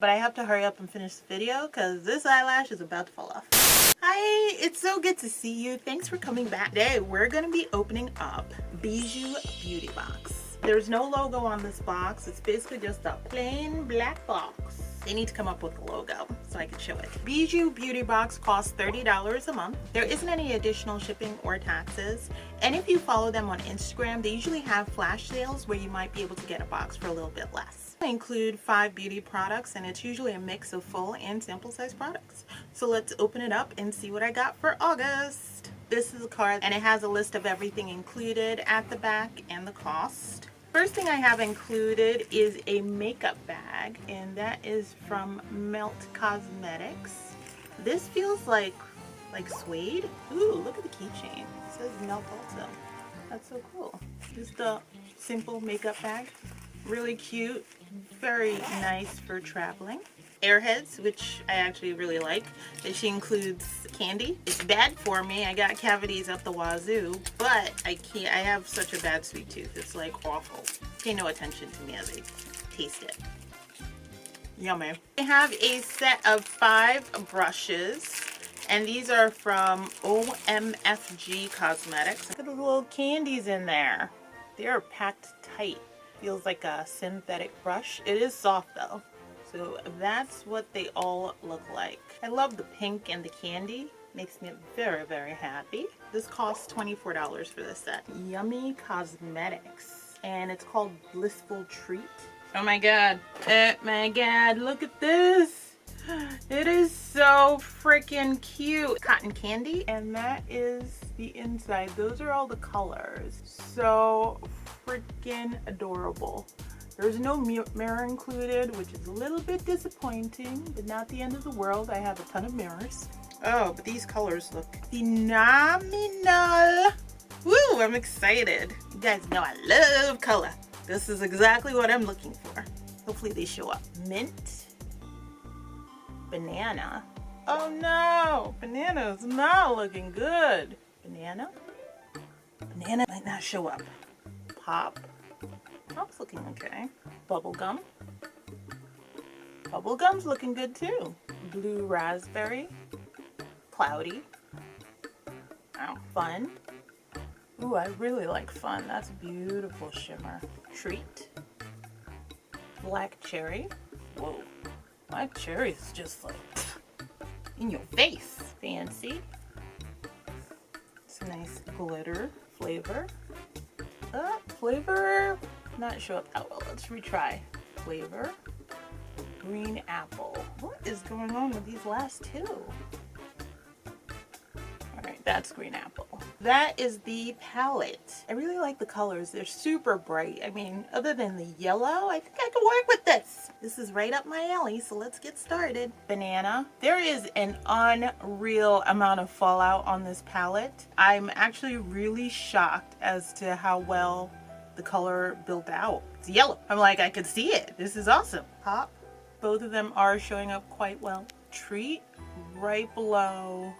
But I have to hurry up and finish the video because this eyelash is about to fall off. Hi, it's so good to see you. Thanks for coming back. Today we're going to be opening up Bijou Beauty Box. There's no logo on this box. It's basically just a plain black box. They need to come up with a logo so I can show it. Bijou Beauty Box costs $30 a month. There isn't any additional shipping or taxes. And if you follow them on Instagram, they usually have flash sales where you might be able to get a box for a little bit less. They include 5 beauty products, and it's usually a mix of full and sample size products. So let's open it up and see what I got for August. This is a card and it has a list of everything included at the back and the cost. First thing I have included is a makeup bag, and that is from Melt Cosmetics. This feels like suede. Ooh, look at the keychain. It says Melt also. That's so cool. Just a simple makeup bag. Really cute, very nice for traveling. Airheads, which I actually really like. And she includes candy. It's bad for me. I got cavities up the wazoo, but I can't. I have such a bad sweet tooth. It's like awful. Pay no attention to me as I taste it. Yummy. I have a set of 5 brushes, and these are from OMFG Cosmetics. Look at the little candies in there. They are packed tight. Feels like a synthetic brush. It is soft though. So that's what they all look like. I love the pink and the candy. Makes me very, very happy. This costs $24 for this set. Yummy Cosmetics. And it's called Blissful Treat. Oh my god. Oh my god. Look at this. It is so freaking cute. Cotton candy. And that is the inside. Those are all the colors. So freaking adorable. There's no mirror included, which is a little bit disappointing, but not the end of the world. I have a ton of mirrors. Oh, but these colors look phenomenal. Woo, I'm excited. You guys know I love color. This is exactly what I'm looking for. Hopefully they show up. Mint. Banana. Oh no, banana is not looking good. Banana? Banana might not show up. Pop. Pop's looking okay. Bubblegum. Bubblegum's looking good too. Blue raspberry. Cloudy. Oh, fun. Ooh, I really like fun. That's a beautiful shimmer. Treat. Black cherry. Whoa. Black cherry is just like in your face. Fancy. It's a nice glitter flavor. Flavor, not show up that well. Let's retry. Flavor, green apple. What is going on with these last two? Alright, that's green apple. That is the palette. I really like the colors. They're super bright. I mean, other than the yellow, I think I can work with this. This is right up my alley, so let's get started. Banana. There is an unreal amount of fallout on this palette. I'm actually really shocked as to how well the color built out. It's yellow. I'm like, I could see it. This is awesome. Pop. Both of them are showing up quite well. Treat right below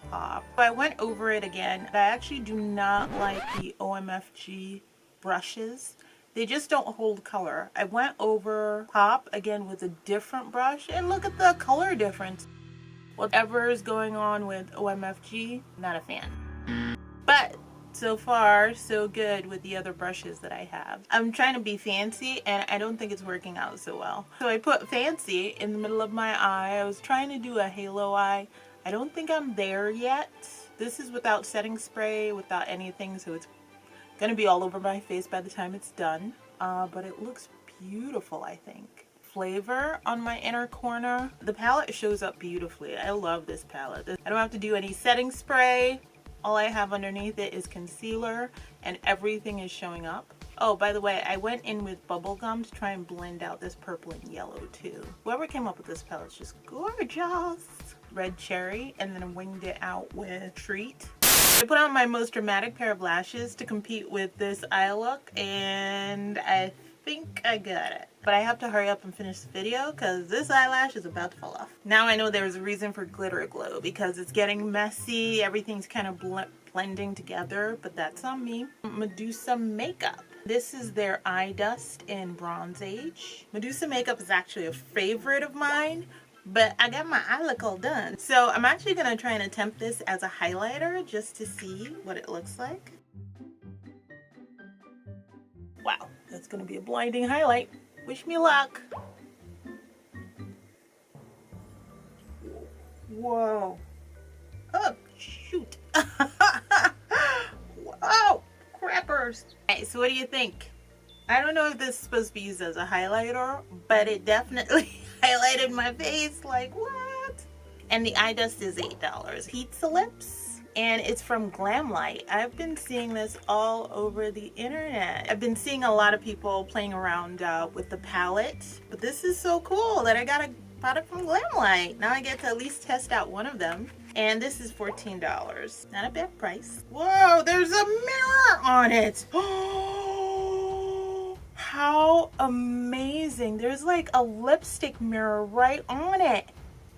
Pop. I went over it again. I actually do not like the OMFG brushes. They just don't hold color. I went over Pop again with a different brush, and look at the color difference. Whatever is going on with OMFG, not a fan. But so far, so good with the other brushes that I have. I'm trying to be fancy, and I don't think it's working out so well. So I put fancy in the middle of my eye. I was trying to do a halo eye. I don't think I'm there yet. This is without setting spray, without anything, so it's gonna be all over my face by the time it's done. But it looks beautiful, I think. Flavor on my inner corner. The palette shows up beautifully. I love this palette. I don't have to do any setting spray. All I have underneath it is concealer, and everything is showing up. Oh, by the way, I went in with bubblegum to try and blend out this purple and yellow too. Whoever came up with this palette is just gorgeous. Red cherry, and then winged it out with Treat. I put on my most dramatic pair of lashes to compete with this eye look, and I think I got it. But I have to hurry up and finish the video because this eyelash is about to fall off. Now I know there's a reason for glitter glow, because it's getting messy, everything's kind of blending together, but that's on me. Medusa makeup. This is their eye dust in Bronze Age. Medusa makeup is actually a favorite of mine, but I got my eye look all done. So I'm actually gonna try and attempt this as a highlighter just to see what it looks like. Wow, that's gonna be a blinding highlight. Wish me luck. Whoa. Oh, shoot. Whoa, crappers. Okay, so what do you think? I don't know if this is supposed to be used as a highlighter, but it definitely highlighted my face. Like, what? And the eye dust is $8. Heats the lips, and it's from Glamlite. I've been seeing this all over the internet. I've been seeing a lot of people playing around with the palette, but this is so cool that I got a product from Glamlite. Now I get to at least test out one of them. And this is $14. Not a bad price. Whoa, there's a mirror on it. Oh, how amazing. There's like a lipstick mirror right on it.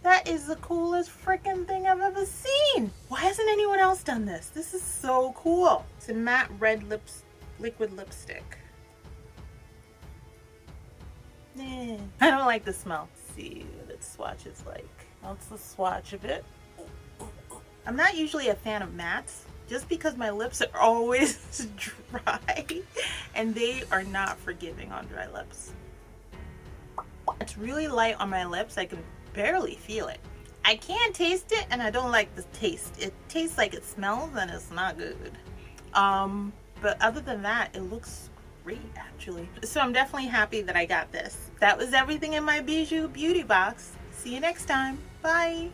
That is the coolest freaking thing I've ever seen. Why hasn't anyone else done this? This is so cool. It's a matte red liquid lipstick. I don't like the smell. Let's see what its swatch is like. That's the swatch of it. I'm not usually a fan of mattes just because my lips are always dry and they are not forgiving on dry lips. It's really light on my lips. I can barely feel it. I can taste it and I don't like the taste. It tastes like it smells and it's not good. But other than that, it looks great actually. So I'm definitely happy that I got this. That was everything in my Bijou Beauty box. See you next time. Bye.